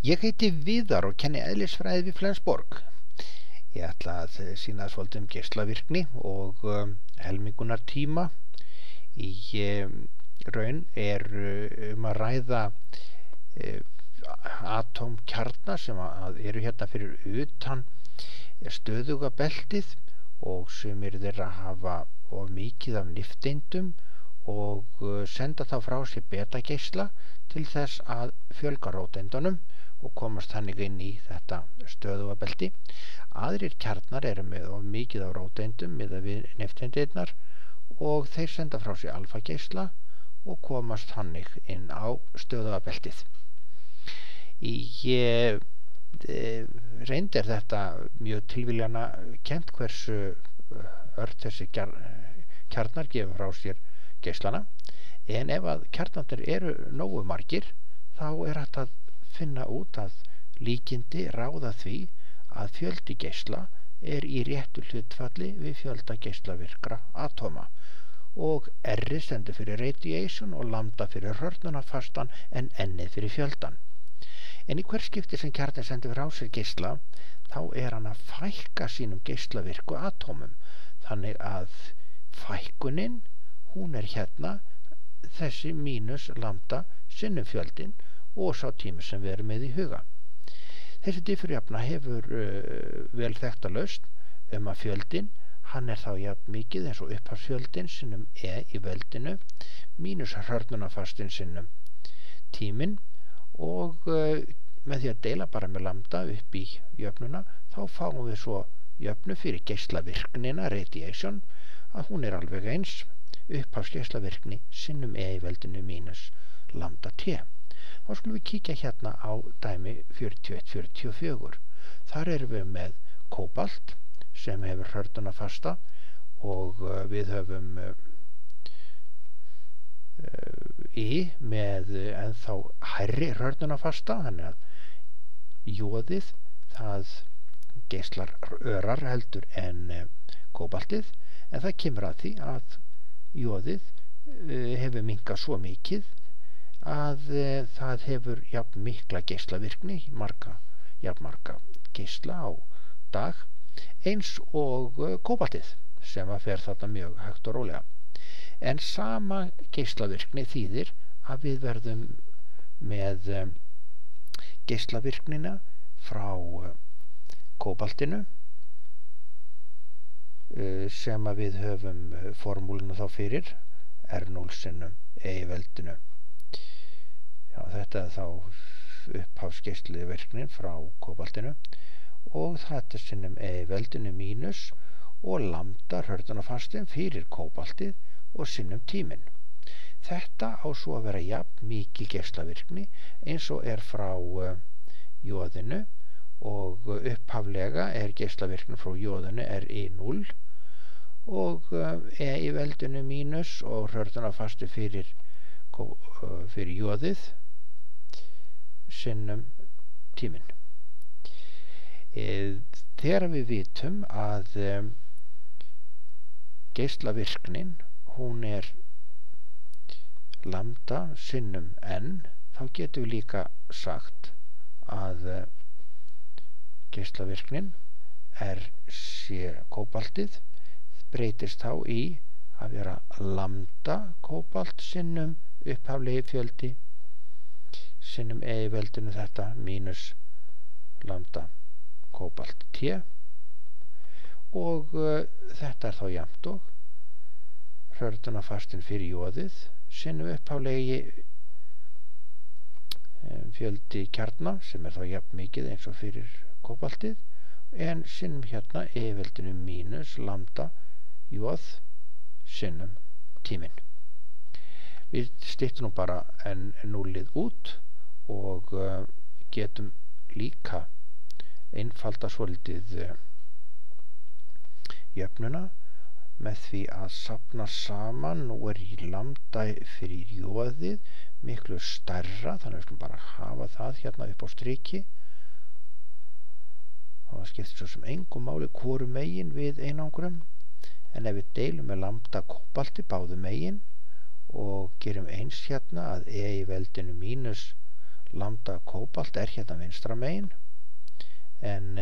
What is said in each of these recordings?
Ég heiti Viðar og kenni eðlisfræði við Flensborg. Ég ætla að sýna svolítið geislavirkni og helmingunartíma. Í raun er að ræða atómkjarna sem eru hérna fyrir utan stöðuga beltið og sumir þeirra hafa of mikið af nifteindum og senda þá frá sér betageisla til þess að fjölga róteindunum og komast þannig inn í þetta stöðuga belti. Aðrir kjarnar eru með of mikið af róteindum miðað við nifteindirnar og þeir senda frá sér alfageisla og komast þannig inn á stöðuga beltið. Í reynd er þetta mjög tilviljana kennt hversu ört þessi kjarnar gefa frá sér geislana, en ef að kjarnarnir eru nógu margir þá er hægt að finna út að líkindi ráða því að fjöldi geisla er í réttu hlutfalli við fjölda geislavirkra atóma og R stendur fyrir radiation og lambda fyrir hrörnunarfastan en N fyrir fjöldan. En í hver skipti sem kjarninn sendir frá sér geisla þá er hann að fækka sínum geislavirku atómum, þannig að fækkunin hún er hérna þessi mínus lambda sinnum fjöldin og sá tími sem við erum með í huga. Þessi diffurjafna hefur vel þekkta lausn að fjöldin hann er þá jafn mikið eins og upphafsfjöldin sinnum í veldinu mínus hrörnunarfastin sinnum tímin og með því að deila bara með lambda upp í jöfnuna þá fáum við svo jöfnu fyrir geislavirknina radiation að hún er alveg eins upphafsgeislavirkni sinnum í veldinu mínus lambda t. Þá skulum við kíkja hérna á dæmi 4144. Þar erum við með kóbalt sem hefur hrörnunarfasta og við höfum með ennþá hærri hrörnunarfasta, þannig að jóðið það geislar örar heldur en kóbaltið, en það kemur að því að jóðið hefur minnkað svo mikið að það hefur jafn mikla geislavirkni, jafn marga geisla á dag eins og kóbaltið sem að fer þarna mjög hægt og rólega. En sama geislavirkni þýðir að við verðum með geislavirknina frá kóbaltinu sem að við höfum formúluna þá fyrir R0 sinnum í veldinu. Já, þetta er þá upphafsgeislavirknin frá kóbaltinu og þetta sinnum í veldinu mínus og lambda hrörnunarfastin fyrir kóbaltið og sinnum tíminn. Þetta á svo að vera jafn mikil geislavirkni eins og er frá jóðinu og upphaflega er geislavirkni frá jóðinu er I0 og í veldinu mínus og hrörnunarfasti fyrir jóðið sinnum tíminn. Þegar við vitum að geislavirknin hún er lambda sinnum N, þá getum við líka sagt að geislavirknin C kóbaltið breytist þá í að vera lambda kóbalt sinnum upphaflegi fjöldi sinnum í veldinu þetta mínus lambda kóbalt t og þetta er þá jafnt og hrörnunarfastin fyrir jóðið sinnum upphaflegi fjöldi kjarna sem er þá jafn mikið eins og fyrir kóbaltið en sinnum hérna í veldinu mínus lambda jóð sinnum tíminn. Við styttum nú bara núllið út og getum líka einfalda svolítið jöfnuna með því að safna saman. Nú er í lambda fyrir jóðið miklu stærra, þannig að við skulum bara hafa það hérna upp á striki og það skiptir svo sem engu máli hvoru megin við einangrum, en ef við deilum með lambda kóbalti báðu megin og gerum eins hérna að í veldinu mínus lambda kóbalt hérna vinstra megin, en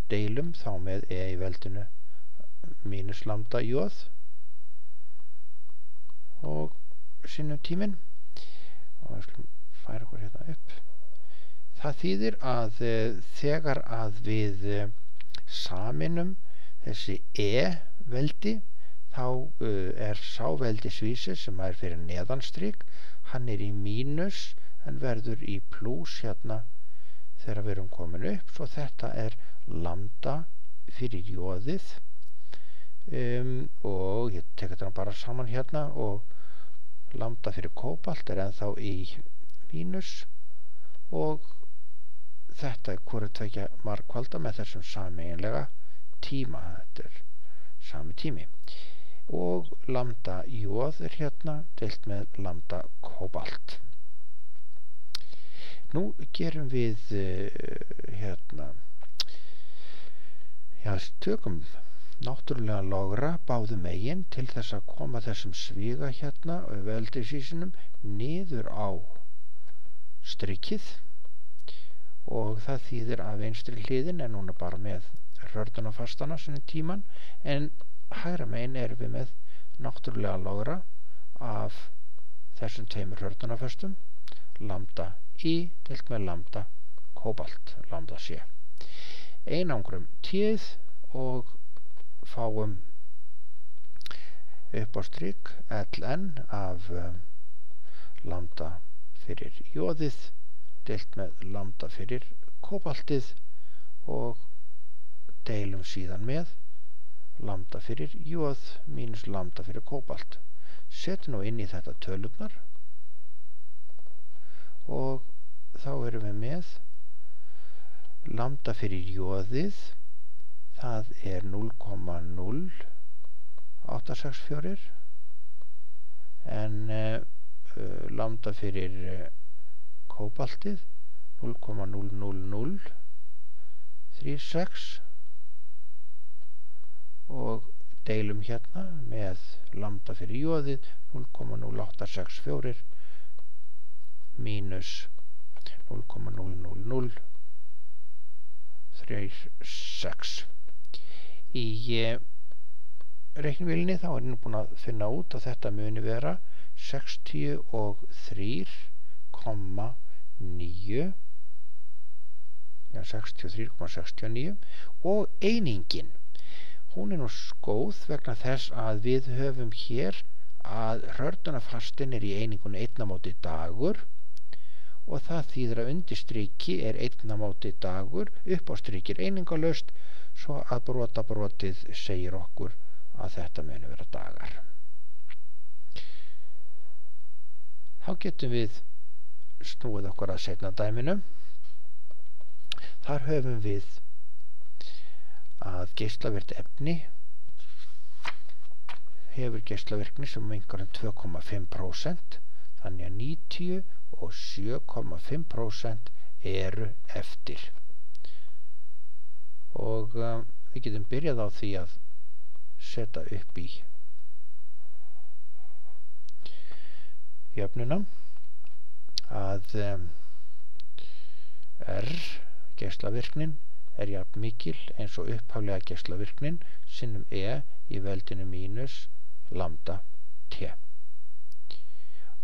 deilum þá með í veldinu mínus lambda jóð og sinnum tíminn, og við skulum færa okkur hérna upp. Það þýðir að þegar að við saminum þessi veldi, þá sá veldisvísir sem fyrir neðanstrik, hann í mínus en verður í plús hérna þegar við erum komin upp, svo þetta lambda fyrir jóðið, og ég tek þetta bara saman hérna, og lambda fyrir kóbalt ennþá í mínus, og þetta hvoru tvekja margkvalda með þessum sameiginlega tíma, þetta sami tími, og lambda jóð hérna deilt með lambda kóbalt. Nú gerum við hérna, tökum náttúrulega logra báðum megin til þess að koma þessum sviga hérna veldisvísinum niður á strikið, og það þýðir að vinstri hliðin núna bara með rördunarfastana svona tíman, en hægra megin erum við með náttúrulega logra af þessum tveimur rördunarföstum, lambda I deilt með lambda kóbalt, lambda C. Einangrum tíð og fáum upp á strik ln af lambda fyrir jóðið deilt með lambda fyrir kóbaltið, og deilum síðan með lambda fyrir jóð mínus lambda fyrir kóbalt. Setjum nú inn í þetta tölurnar, og þá erum við með lambda fyrir jóðið, það 0,0864, en lambda fyrir kóbaltið 0,00036, og deilum hérna með lambda fyrir jóðið 0,0864 mínus 0,00036. Í reiknivélinni þá nú búin að finna út að þetta muni vera 63,69, 63,69, og einingin, hún nú góð vegna þess að við höfum hér að rördunarfastin í einingunni 1 dagur, og það þýðir að undir striki 1 dagur, upp á strikir einingalaust, svo að brotabrotið segir okkur að þetta muni vera dagar. Þá getum við snúið okkur að seinna dæminu. Þar höfum við að geislavirkt efni hefur geislavirkni sem minnkar 2,5%, þannig að 97,5% eru eftir. Og við getum byrjað á því að setja upp í jöfnuna að geislavirknin jafn mikil eins og upphaflega geislavirknin sinnum í veldinu mínus lambda t.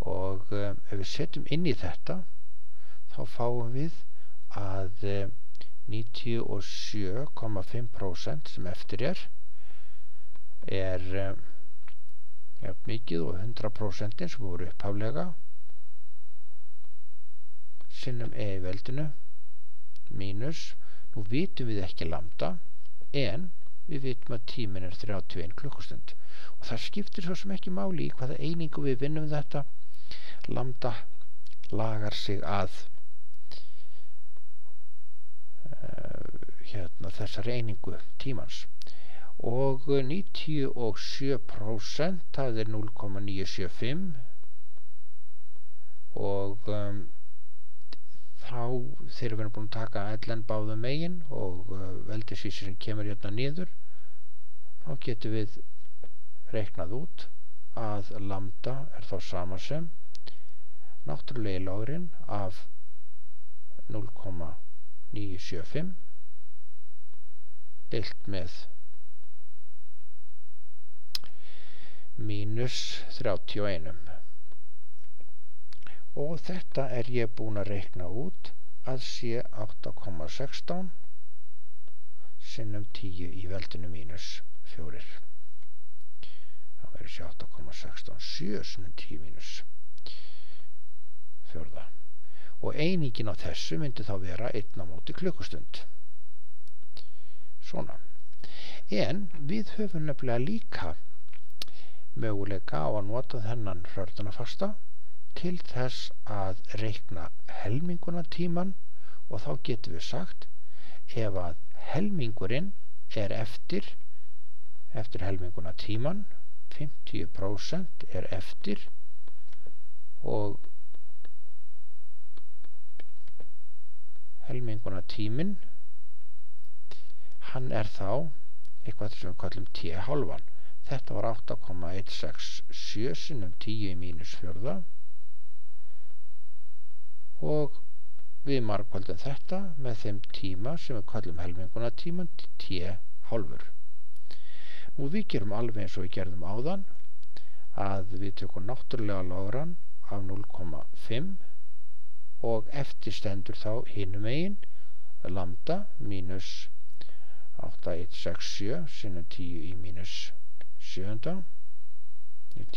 Og ef við setjum inn í þetta, þá fáum við að 97,5% sem eftir jafn mikið og 100% sem voru upphaflega sinnum í veldinu mínus, nú vitum við ekki lambda, en við vitum að tíminn 31 klukkustund, og það skiptir svo sem ekki máli í hvaða einingu við vinnum þetta. Lambda lagar sig að þessari einingu tímans, og 97% það 0,975, og þá þegar við erum búin að taka ln báðum megin og veldisvísirinn kemur hérna niður, þá getum við reiknað út að lambda þá sama sem náttúrulegi logrin af 0,975 deilt með mínus 31 og þetta er ég búin að reikna út að sé 8,16 sinnum 10 í veldinu mínus 4. Það verður sér 8,167 sinnum 10 mínus 4. Og einingin á þessu myndi þá vera 1 á móti klukkustund. Svona. En við höfum nefnilega líka möguleika á að nota þennan hrörðunarfasta til þess að reikna helmingunartíman og þá getum við sagt ef að helmingurinn er eftir helmingunartíman 50% er eftir og helmingunartíminn hann er þá eitthvað sem við kallum t-hálfan. Þetta var 8,167 sinnum 10 í mínus 4 og við margföldum þetta með þeim tíma sem við kallum helmingunartíman t-hálfur. Nú við gerum alveg eins og við gerðum áðan að við tökum náttúrulega logran af 0,5 og eftir stendur þá hinum megin lambda mínus 8,167 sinnum 10 í mínus 7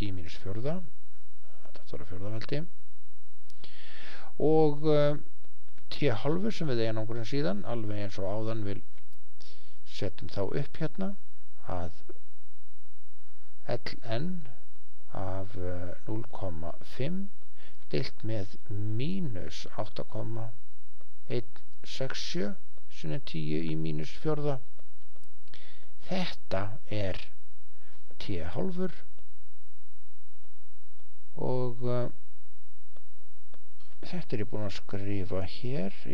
10 mínus 4 þetta er 4 veldi og t-hálfur sem við einangurinn síðan alveg eins og áðan við setjum þá upp hérna að ln af 0,5 deilt með mínus 8,167 sinnum 10 í mínus 4. Þetta er t-hálfur og þetta er ég búin að skrifa hér í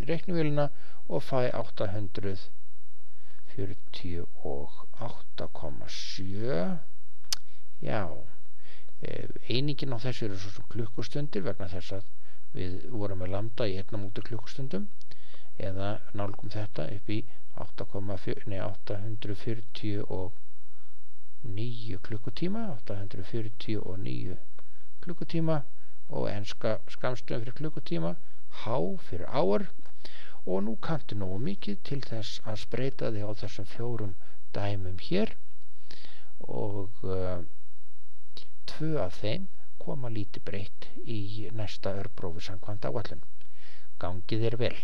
reiknivélina og fæ 848,7. Já, einingin á þessu eru svo klukkustundir vegna þess að við vorum með lambda í 1 móti klukkustundum eða nálgum þetta upp í 849 klukkutíma 849 klukkutíma og enska skammstöðum fyrir klukkutíma H fyrir hour og nú kanntu nógu mikið til þess að spreita þig á þessum 4 dæmum hér og 2 af þeim koma lítið breytt í næsta örprófi samkvæmt áætlun. Gangi þér vel.